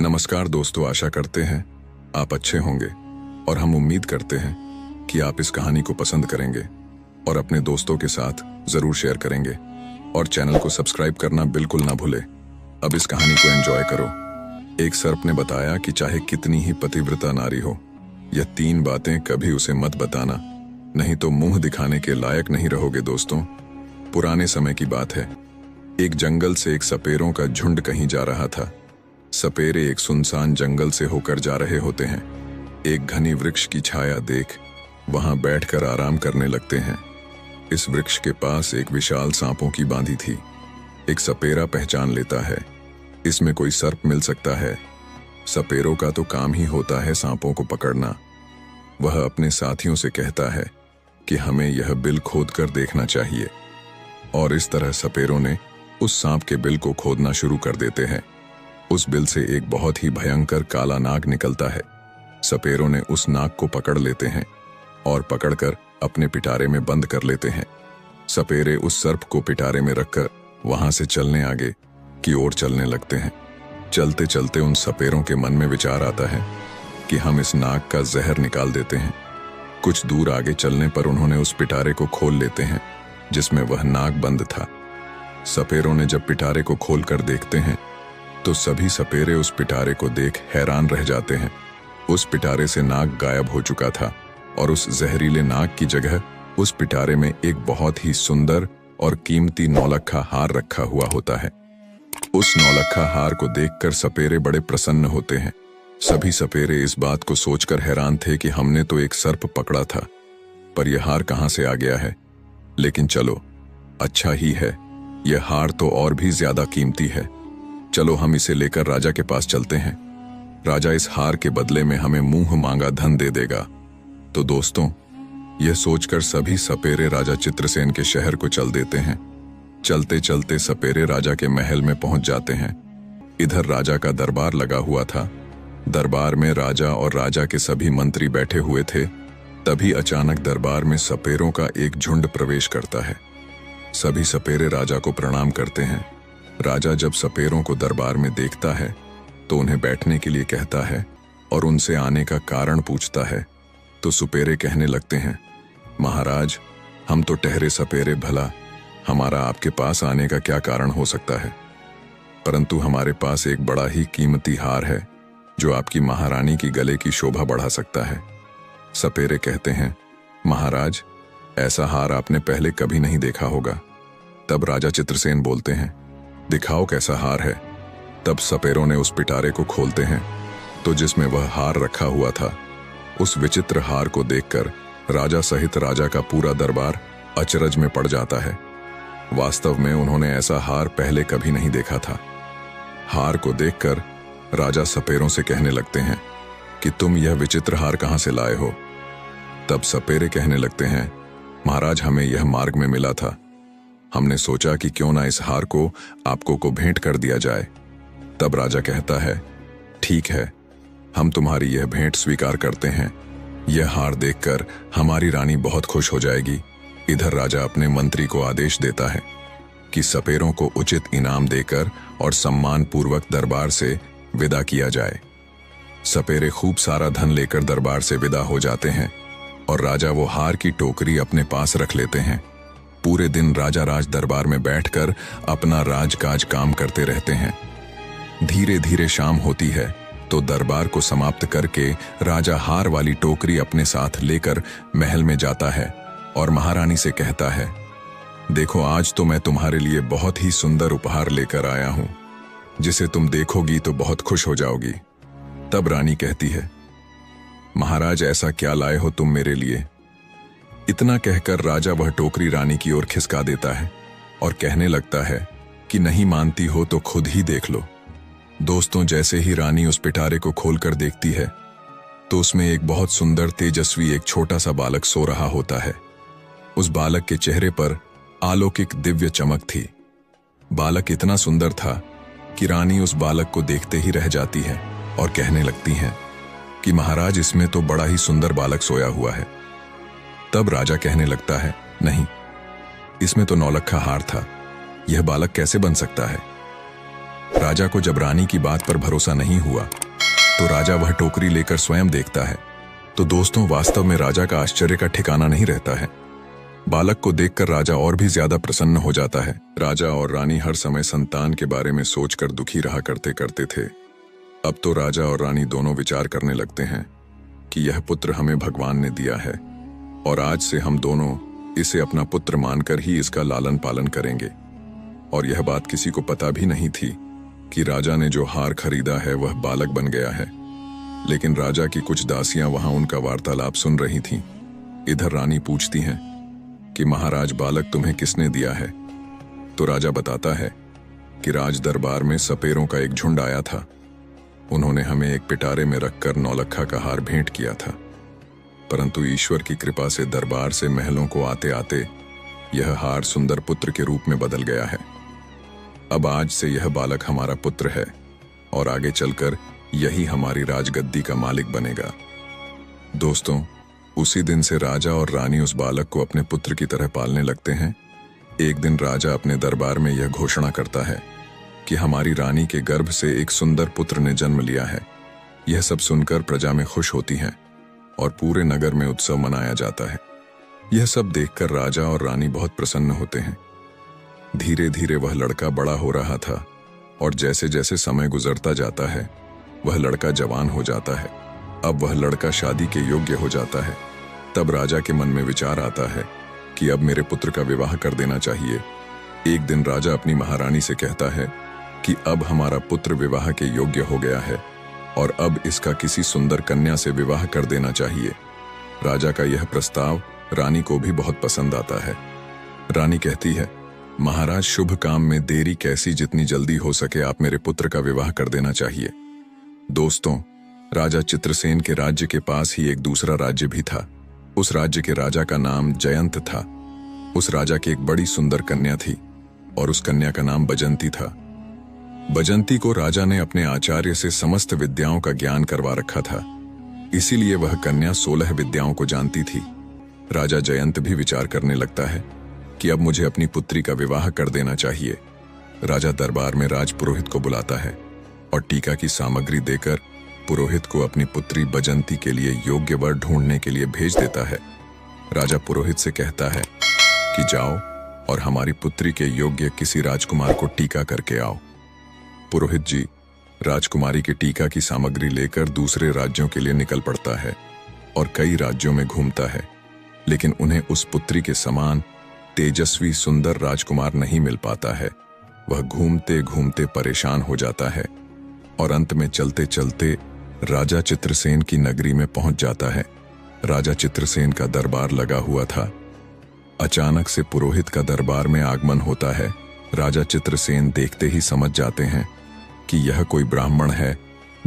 नमस्कार दोस्तों, आशा करते हैं आप अच्छे होंगे और हम उम्मीद करते हैं कि आप इस कहानी को पसंद करेंगे और अपने दोस्तों के साथ जरूर शेयर करेंगे और चैनल को सब्सक्राइब करना बिल्कुल ना भूले। अब इस कहानी को एंजॉय करो। एक सर्प ने बताया कि चाहे कितनी ही पतिव्रता नारी हो, यह 3 बातें कभी उसे मत बताना, नहीं तो मुंह दिखाने के लायक नहीं रहोगे। दोस्तों, पुराने समय की बात है। एक जंगल से एक सपेरों का झुंड कहीं जा रहा था। सपेरे एक सुनसान जंगल से होकर जा रहे होते हैं। एक घनी वृक्ष की छाया देख वहां बैठकर आराम करने लगते हैं। इस वृक्ष के पास एक विशाल सांपों की बांधी थी। एक सपेरा पहचान लेता है, इसमें कोई सर्प मिल सकता है। सपेरों का तो काम ही होता है सांपों को पकड़ना। वह अपने साथियों से कहता है कि हमें यह बिल खोद कर देखना चाहिए, और इस तरह सपेरों ने उस सांप के बिल को खोदना शुरू कर देते हैं। उस बिल से एक बहुत ही भयंकर काला नाग निकलता है। सपेरों ने उस नाग को पकड़ लेते हैं और पकड़कर अपने पिटारे में बंद कर लेते हैं। सपेरे उस सर्प को पिटारे में रखकर वहां से चलने आगे की ओर चलने लगते हैं। चलते चलते उन सपेरों के मन में विचार आता है कि हम इस नाग का जहर निकाल देते हैं। कुछ दूर आगे चलने पर उन्होंने उस पिटारे को खोल लेते हैं जिसमें वह नाग बंद था। सपेरों ने जब पिटारे को खोलकर देखते हैं तो सभी सपेरे उस पिटारे को देख हैरान रह जाते हैं। उस पिटारे से नाग गायब हो चुका था और उस जहरीले नाग की जगह उस पिटारे में एक बहुत ही सुंदर और कीमती नौलखा हार रखा हुआ होता है। उस नौलखा हार को देखकर सपेरे बड़े प्रसन्न होते हैं। सभी सपेरे इस बात को सोचकर हैरान थे कि हमने तो एक सर्प पकड़ा था, पर यह हार कहां से आ गया है। लेकिन चलो, अच्छा ही है, यह हार तो और भी ज्यादा कीमती है। चलो हम इसे लेकर राजा के पास चलते हैं। राजा इस हार के बदले में हमें मुंह मांगा धन दे देगा। तो दोस्तों, यह सोचकर सभी सपेरे राजा चित्रसेन के शहर को चल देते हैं। चलते चलते सपेरे राजा के महल में पहुंच जाते हैं। इधर राजा का दरबार लगा हुआ था। दरबार में राजा और राजा के सभी मंत्री बैठे हुए थे। तभी अचानक दरबार में सपेरों का एक झुंड प्रवेश करता है। सभी सपेरे राजा को प्रणाम करते हैं। राजा जब सपेरों को दरबार में देखता है तो उन्हें बैठने के लिए कहता है और उनसे आने का कारण पूछता है। तो सपेरे कहने लगते हैं, महाराज, हम तो ठहरे सपेरे, भला हमारा आपके पास आने का क्या कारण हो सकता है, परंतु हमारे पास एक बड़ा ही कीमती हार है जो आपकी महारानी की गले की शोभा बढ़ा सकता है। सपेरे कहते हैं, महाराज, ऐसा हार आपने पहले कभी नहीं देखा होगा। तब राजा चित्रसेन बोलते हैं, दिखाओ कैसा हार है। तब सपेरों ने उस पिटारे को खोलते हैं तो जिसमें वह हार रखा हुआ था, उस विचित्र हार को देखकर राजा सहित राजा का पूरा दरबार अचरज में पड़ जाता है। वास्तव में उन्होंने ऐसा हार पहले कभी नहीं देखा था। हार को देखकर राजा सपेरों से कहने लगते हैं कि तुम यह विचित्र हार कहां से लाए हो। तब सपेरे कहने लगते हैं, महाराज, हमें यह मार्ग में मिला था। हमने सोचा कि क्यों ना इस हार को आपको को भेंट कर दिया जाए। तब राजा कहता है, ठीक है, हम तुम्हारी यह भेंट स्वीकार करते हैं। यह हार देखकर हमारी रानी बहुत खुश हो जाएगी। इधर राजा अपने मंत्री को आदेश देता है कि सपेरों को उचित इनाम देकर और सम्मान पूर्वक दरबार से विदा किया जाए। सपेरे खूब सारा धन लेकर दरबार से विदा हो जाते हैं और राजा वो हार की टोकरी अपने पास रख लेते हैं। पूरे दिन राजा राज दरबार में बैठकर अपना राजकाज काम करते रहते हैं। धीरे धीरे शाम होती है तो दरबार को समाप्त करके राजा हार वाली टोकरी अपने साथ लेकर महल में जाता है और महारानी से कहता है, देखो, आज तो मैं तुम्हारे लिए बहुत ही सुंदर उपहार लेकर आया हूं, जिसे तुम देखोगी तो बहुत खुश हो जाओगी। तब रानी कहती है, महाराज, ऐसा क्या लाए हो तुम मेरे लिए। इतना कहकर राजा वह टोकरी रानी की ओर खिसका देता है और कहने लगता है कि नहीं मानती हो तो खुद ही देख लो। दोस्तों, जैसे ही रानी उस पिटारे को खोलकर देखती है तो उसमें एक बहुत सुंदर तेजस्वी एक छोटा सा बालक सो रहा होता है। उस बालक के चेहरे पर अलौकिक दिव्य चमक थी। बालक इतना सुंदर था कि रानी उस बालक को देखते ही रह जाती है और कहने लगती हैं कि महाराज, इसमें तो बड़ा ही सुंदर बालक सोया हुआ है। तब राजा कहने लगता है, नहीं, इसमें तो नौलखा हार था, यह बालक कैसे बन सकता है। राजा को जब रानी की बात पर भरोसा नहीं हुआ तो राजा वह टोकरी लेकर स्वयं देखता है। तो दोस्तों, वास्तव में राजा का आश्चर्य का ठिकाना नहीं रहता है। बालक को देखकर राजा और भी ज्यादा प्रसन्न हो जाता है। राजा और रानी हर समय संतान के बारे में सोचकर दुखी रहा करते थे। अब तो राजा और रानी दोनों विचार करने लगते हैं कि यह पुत्र हमें भगवान ने दिया है और आज से हम दोनों इसे अपना पुत्र मानकर ही इसका लालन पालन करेंगे। और यह बात किसी को पता भी नहीं थी कि राजा ने जो हार खरीदा है वह बालक बन गया है। लेकिन राजा की कुछ दासियां वहां उनका वार्तालाप सुन रही थीं। इधर रानी पूछती हैं कि महाराज, बालक तुम्हें किसने दिया है? तो राजा बताता है कि राज दरबार में सपेरों का एक झुंड आया था। उन्होंने हमें एक पिटारे में रखकर नौलखा का हार भेंट किया था, परंतु ईश्वर की कृपा से दरबार से महलों को आते आते यह हार सुंदर पुत्र के रूप में बदल गया है। अब आज से यह बालक हमारा पुत्र है और आगे चलकर यही हमारी राजगद्दी का मालिक बनेगा। दोस्तों, उसी दिन से राजा और रानी उस बालक को अपने पुत्र की तरह पालने लगते हैं। एक दिन राजा अपने दरबार में यह घोषणा करता है कि हमारी रानी के गर्भ से एक सुंदर पुत्र ने जन्म लिया है। यह सब सुनकर प्रजा में खुश होती हैं और पूरे नगर में उत्सव मनाया जाता है। यह सब देखकर राजा और रानी बहुत प्रसन्न होते हैं। धीरे धीरे वह लड़का बड़ा हो रहा था और जैसे जैसे समय गुजरता जाता है वह लड़का जवान हो जाता है। अब वह लड़का शादी के योग्य हो जाता है। तब राजा के मन में विचार आता है कि अब मेरे पुत्र का विवाह कर देना चाहिए। एक दिन राजा अपनी महारानी से कहता है कि अब हमारा पुत्र विवाह के योग्य हो गया है और अब इसका किसी सुंदर कन्या से विवाह कर देना चाहिए। राजा का यह प्रस्ताव रानी को भी बहुत पसंद आता है। रानी कहती है, महाराज, शुभ काम में देरी कैसी, जितनी जल्दी हो सके आप मेरे पुत्र का विवाह कर देना चाहिए। दोस्तों, राजा चित्रसेन के राज्य के पास ही एक दूसरा राज्य भी था। उस राज्य के राजा का नाम जयंत था। उस राजा की एक बड़ी सुंदर कन्या थी और उस कन्या का नाम बजंती था। बजंती को राजा ने अपने आचार्य से समस्त विद्याओं का ज्ञान करवा रखा था, इसीलिए वह कन्या 16 विद्याओं को जानती थी। राजा जयंत भी विचार करने लगता है कि अब मुझे अपनी पुत्री का विवाह कर देना चाहिए। राजा दरबार में राजपुरोहित को बुलाता है और टीका की सामग्री देकर पुरोहित को अपनी पुत्री बजंती के लिए योग्य वर ढूंढने के लिए भेज देता है। राजा पुरोहित से कहता है कि जाओ और हमारी पुत्री के योग्य किसी राजकुमार को टीका करके आओ। पुरोहित जी राजकुमारी के टीका की सामग्री लेकर दूसरे राज्यों के लिए निकल पड़ता है और कई राज्यों में घूमता है, लेकिन उन्हें उस पुत्री के समान तेजस्वी सुंदर राजकुमार नहीं मिल पाता है। वह घूमते घूमते परेशान हो जाता है और अंत में चलते चलते राजा चित्रसेन की नगरी में पहुंच जाता है। राजा चित्रसेन का दरबार लगा हुआ था। अचानक से पुरोहित का दरबार में आगमन होता है। राजा चित्रसेन देखते ही समझ जाते हैं कि यह कोई ब्राह्मण है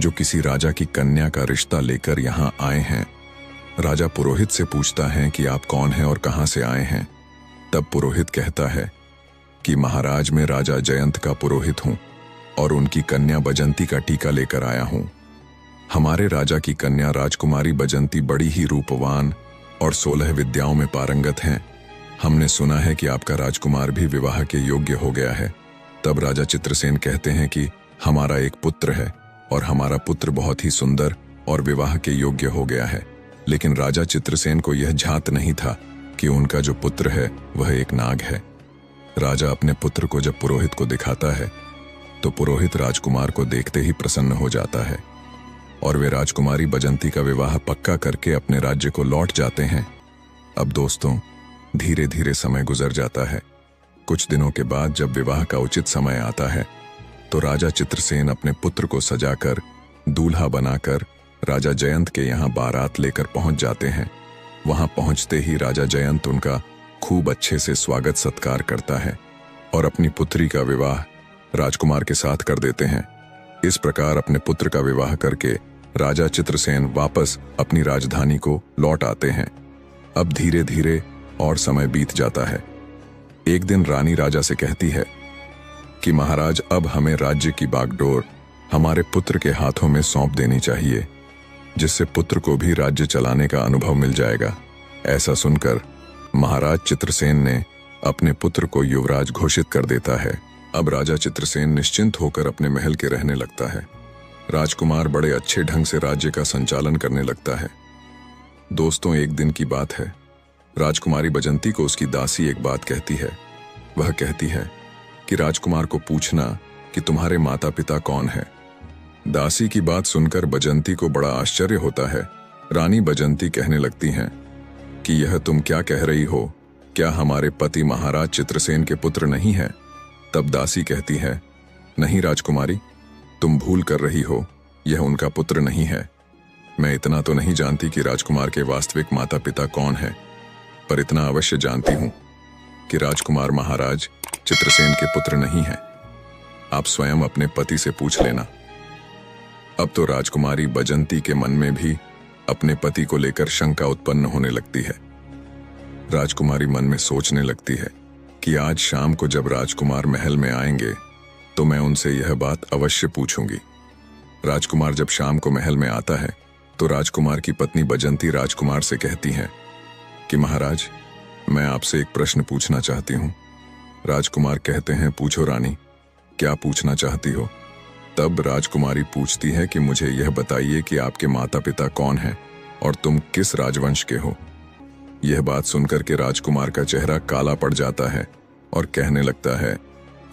जो किसी राजा की कन्या का रिश्ता लेकर यहां आए हैं। राजा पुरोहित से पूछता है कि आप कौन हैं और कहां से आए हैं। तब पुरोहित कहता है कि महाराज, मैं राजा जयंत का पुरोहित हूं और उनकी कन्या बजंती का टीका लेकर आया हूं। हमारे राजा की कन्या राजकुमारी बजंती बड़ी ही रूपवान और 16 विद्याओं में पारंगत हैं। हमने सुना है कि आपका राजकुमार भी विवाह के योग्य हो गया है। तब राजा चित्रसेन कहते हैं कि हमारा एक पुत्र है और हमारा पुत्र बहुत ही सुंदर और विवाह के योग्य हो गया है। लेकिन राजा चित्रसेन को यह झात नहीं था कि उनका जो पुत्र है वह एक नाग है। राजा अपने पुत्र को जब पुरोहित को दिखाता है तो पुरोहित राजकुमार को देखते ही प्रसन्न हो जाता है और वे राजकुमारी बजंती का विवाह पक्का करके अपने राज्य को लौट जाते हैं। अब दोस्तों, धीरे धीरे समय गुजर जाता है। कुछ दिनों के बाद जब विवाह का उचित समय आता है तो राजा चित्रसेन अपने पुत्र को सजाकर दूल्हा बनाकर राजा जयंत के यहाँ बारात लेकर पहुंच जाते हैं। वहां पहुंचते ही राजा जयंत उनका खूब अच्छे से स्वागत सत्कार करता है और अपनी पुत्री का विवाह राजकुमार के साथ कर देते हैं। इस प्रकार अपने पुत्र का विवाह करके राजा चित्रसेन वापस अपनी राजधानी को लौट आते हैं। अब धीरे धीरे और समय बीत जाता है। एक दिन रानी राजा से कहती है कि महाराज, अब हमें राज्य की बागडोर हमारे पुत्र के हाथों में सौंप देनी चाहिए, जिससे पुत्र को भी राज्य चलाने का अनुभव मिल जाएगा। ऐसा सुनकर महाराज चित्रसेन ने अपने पुत्र को युवराज घोषित कर देता है अब राजा चित्रसेन निश्चिंत होकर अपने महल के रहने लगता है। राजकुमार बड़े अच्छे ढंग से राज्य का संचालन करने लगता है। दोस्तों, एक दिन की बात है। राजकुमारी बजंती को उसकी दासी एक बात कहती है। वह कहती है कि राजकुमार को पूछना कि तुम्हारे माता पिता कौन है। दासी की बात सुनकर बजंती को बड़ा आश्चर्य होता है। रानी बजंती कहने लगती हैं कि यह तुम क्या कह रही हो, क्या हमारे पति महाराज चित्रसेन के पुत्र नहीं हैं? तब दासी कहती है, नहीं राजकुमारी, तुम भूल कर रही हो, यह उनका पुत्र नहीं है। मैं इतना तो नहीं जानती कि राजकुमार के वास्तविक माता पिता कौन है, पर इतना अवश्य जानती हूं कि राजकुमार महाराज चित्रसेन के पुत्र नहीं हैं। आप स्वयं अपने पति से पूछ लेना। अब तो राजकुमारी बजंती के मन में भी अपने पति को लेकर शंका उत्पन्न होने लगती है। राजकुमारी मन में सोचने लगती है कि आज शाम को जब राजकुमार महल में आएंगे तो मैं उनसे यह बात अवश्य पूछूंगी। राजकुमार जब शाम को महल में आता है तो राजकुमार की पत्नी बजंती राजकुमार से कहती है कि महाराज, मैं आपसे एक प्रश्न पूछना चाहती हूँ। राजकुमार कहते हैं, पूछो रानी, क्या पूछना चाहती हो? तब राजकुमारी पूछती है कि मुझे यह बताइए कि आपके माता पिता कौन हैं और तुम किस राजवंश के हो। यह बात सुनकर के राजकुमार का चेहरा काला पड़ जाता है और कहने लगता है,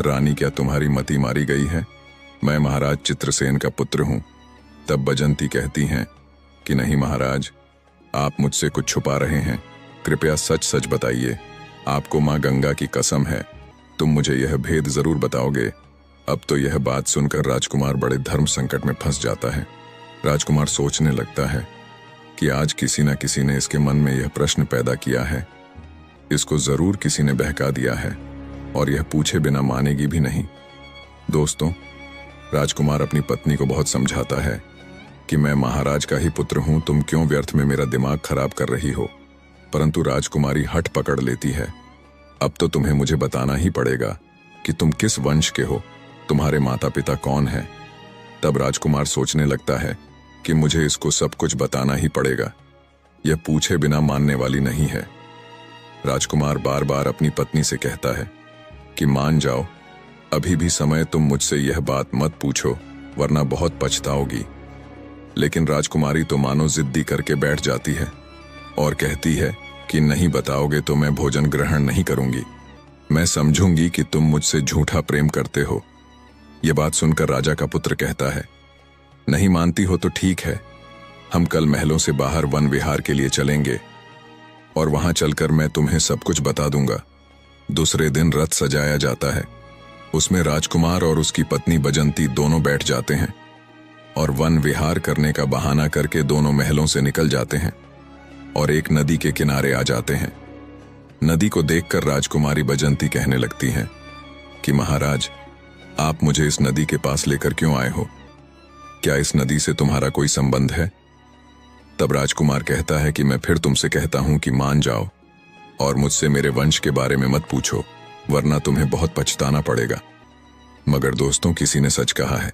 रानी, क्या तुम्हारी मति मारी गई है? मैं महाराज चित्रसेन का पुत्र हूं। तब बजंती कहती हैं कि नहीं महाराज, आप मुझसे कुछ छुपा रहे हैं, कृपया सच सच बताइए। आपको मां गंगा की कसम है, तुम मुझे यह भेद जरूर बताओगे। अब तो यह बात सुनकर राजकुमार बड़े धर्म संकट में फंस जाता है। राजकुमार सोचने लगता है कि आज किसी न किसी ने इसके मन में यह प्रश्न पैदा किया है, इसको जरूर किसी ने बहका दिया है और यह पूछे बिना मानेगी भी नहीं। दोस्तों, राजकुमार अपनी पत्नी को बहुत समझाता है कि मैं महाराज का ही पुत्र हूं, तुम क्यों व्यर्थ में मेरा दिमाग खराब कर रही हो। परंतु राजकुमारी हठ पकड़ लेती है, अब तो तुम्हें मुझे बताना ही पड़ेगा कि तुम किस वंश के हो, तुम्हारे माता पिता कौन हैं। तब राजकुमार सोचने लगता है कि मुझे इसको सब कुछ बताना ही पड़ेगा, यह पूछे बिना मानने वाली नहीं है। राजकुमार बार बार अपनी पत्नी से कहता है कि मान जाओ, अभी भी समय, तुम मुझसे यह बात मत पूछो वरना बहुत पछताओगी। लेकिन राजकुमारी तो मानो जिद्दी करके बैठ जाती है और कहती है कि नहीं बताओगे तो मैं भोजन ग्रहण नहीं करूंगी, मैं समझूंगी कि तुम मुझसे झूठा प्रेम करते हो। यह बात सुनकर राजा का पुत्र कहता है, नहीं मानती हो तो ठीक है, हम कल महलों से बाहर वन विहार के लिए चलेंगे और वहां चलकर मैं तुम्हें सब कुछ बता दूंगा। दूसरे दिन रथ सजाया जाता है, उसमें राजकुमार और उसकी पत्नी बजंती दोनों बैठ जाते हैं और वन विहार करने का बहाना करके दोनों महलों से निकल जाते हैं और एक नदी के किनारे आ जाते हैं। नदी को देखकर राजकुमारी बजंती कहने लगती हैं कि महाराज, आप मुझे इस नदी के पास लेकर क्यों आए हो? क्या इस नदी से तुम्हारा कोई संबंध है? तब राजकुमार कहता है कि मैं फिर तुमसे कहता हूं कि मान जाओ और मुझसे मेरे वंश के बारे में मत पूछो वरना तुम्हें बहुत पछताना पड़ेगा। मगर दोस्तों, किसी ने सच कहा है,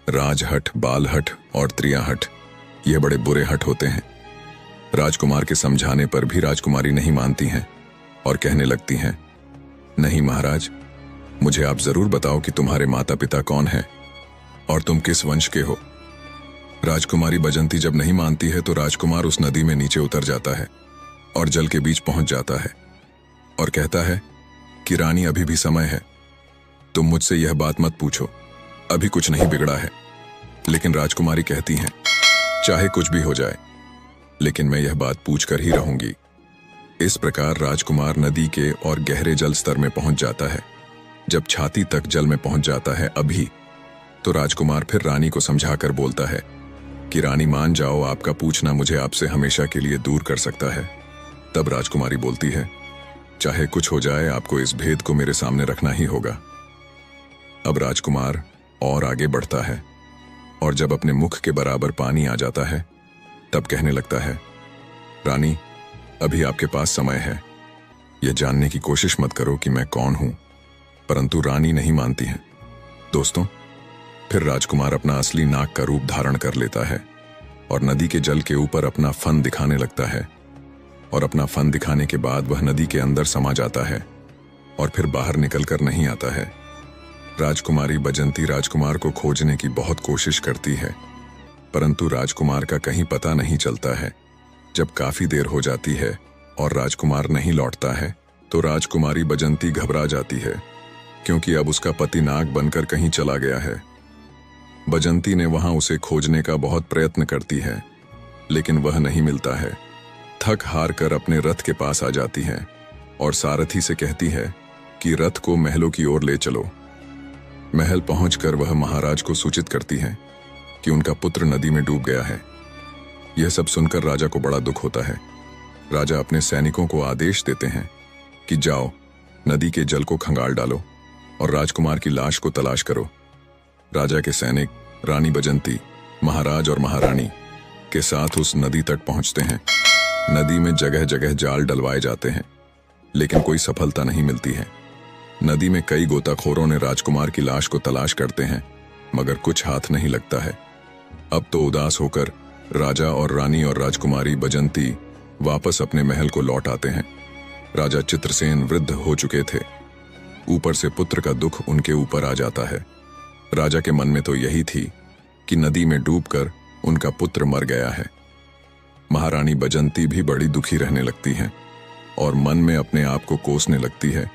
राजहठ, बालहठ और त्रियाहठ ये बड़े बुरे हठ होते हैं। राजकुमार के समझाने पर भी राजकुमारी नहीं मानती हैं और कहने लगती हैं, नहीं महाराज, मुझे आप जरूर बताओ कि तुम्हारे माता पिता कौन हैं और तुम किस वंश के हो। राजकुमारी बजंती जब नहीं मानती है तो राजकुमार उस नदी में नीचे उतर जाता है और जल के बीच पहुंच जाता है और कहता है कि रानी, अभी भी समय है, तुम मुझसे यह बात मत पूछो, अभी कुछ नहीं बिगड़ा है। लेकिन राजकुमारी कहती हैं, चाहे कुछ भी हो जाए, लेकिन मैं यह बात पूछकर ही रहूंगी। इस प्रकार राजकुमार नदी के और गहरे जल स्तर में पहुंच जाता है। जब छाती तक जल में पहुंच जाता है अभी, तो राजकुमार फिर रानी को समझाकर बोलता है कि रानी मान जाओ, आपका पूछना मुझे आपसे हमेशा के लिए दूर कर सकता है। तब राजकुमारी बोलती है, चाहे कुछ हो जाए, आपको इस भेद को मेरे सामने रखना ही होगा। अब राजकुमार और आगे बढ़ता है और जब अपने मुख के बराबर पानी आ जाता है तब कहने लगता है, रानी, अभी आपके पास समय है, यह जानने की कोशिश मत करो कि मैं कौन हूं। परंतु रानी नहीं मानती है। दोस्तों, फिर राजकुमार अपना असली नाग का रूप धारण कर लेता है और नदी के जल के ऊपर अपना फन दिखाने लगता है और अपना फन दिखाने के बाद वह नदी के अंदर समा जाता है और फिर बाहर निकलकर नहीं आता है। राजकुमारी बजंती राजकुमार को खोजने की बहुत कोशिश करती है, परंतु राजकुमार का कहीं पता नहीं चलता है। जब काफी देर हो जाती है और राजकुमार नहीं लौटता है तो राजकुमारी बजंती घबरा जाती है, क्योंकि अब उसका पति नाग बनकर कहीं चला गया है। बजंती ने वहां उसे खोजने का बहुत प्रयत्न करती है, लेकिन वह नहीं मिलता है। थक हार कर अपने रथ के पास आ जाती है और सारथी से कहती है कि रथ को महलों की ओर ले चलो। महल पहुंचकर वह महाराज को सूचित करती है कि उनका पुत्र नदी में डूब गया है। यह सब सुनकर राजा को बड़ा दुख होता है। राजा अपने सैनिकों को आदेश देते हैं कि जाओ, नदी के जल को खंगाल डालो और राजकुमार की लाश को तलाश करो। राजा के सैनिक रानी बजंती, महाराज और महारानी के साथ उस नदी तक पहुंचते हैं। नदी में जगह जगह जाल डलवाए जाते हैं, लेकिन कोई सफलता नहीं मिलती है। नदी में कई गोताखोरों ने राजकुमार की लाश को तलाश करते हैं, मगर कुछ हाथ नहीं लगता है। अब तो उदास होकर राजा और रानी और राजकुमारी बजंती वापस अपने महल को लौट आते हैं। राजा चित्रसेन वृद्ध हो चुके थे, ऊपर से पुत्र का दुख उनके ऊपर आ जाता है। राजा के मन में तो यही थी कि नदी में डूबकर उनका पुत्र मर गया है। महारानी बजंती भी बड़ी दुखी रहने लगती हैं और मन में अपने आप को कोसने लगती है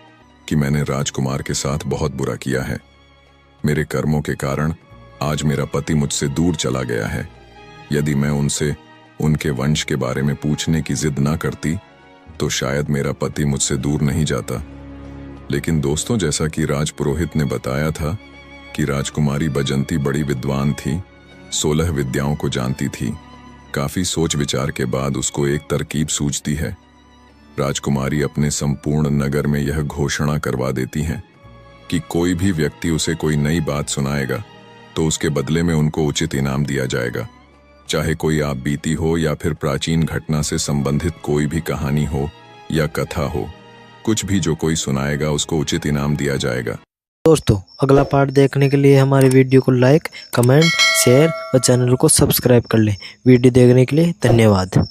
कि मैंने राजकुमार के साथ बहुत बुरा किया है। मेरे कर्मों के कारण आज मेरा पति मुझसे दूर चला गया है। यदि मैं उनसे उनके वंश के बारे में पूछने की जिद ना करती तो शायद मेरा पति मुझसे दूर नहीं जाता। लेकिन दोस्तों, जैसा कि राजपुरोहित ने बताया था कि राजकुमारी बजंती बड़ी विद्वान थी, 16 विद्याओं को जानती थी। काफी सोच विचार के बाद उसको एक तरकीब सूझती है। राजकुमारी अपने संपूर्ण नगर में यह घोषणा करवा देती हैं कि कोई भी व्यक्ति उसे कोई नई बात सुनाएगा तो उसके बदले में उनको उचित इनाम दिया जाएगा। चाहे कोई आप बीती हो या फिर प्राचीन घटना से संबंधित कोई भी कहानी हो या कथा हो, कुछ भी जो कोई सुनाएगा उसको उचित इनाम दिया जाएगा। दोस्तों, अगला पार्ट देखने के लिए हमारे वीडियो को लाइक, कमेंट, शेयर और चैनल को सब्सक्राइब कर लें। वीडियो देखने के लिए धन्यवाद।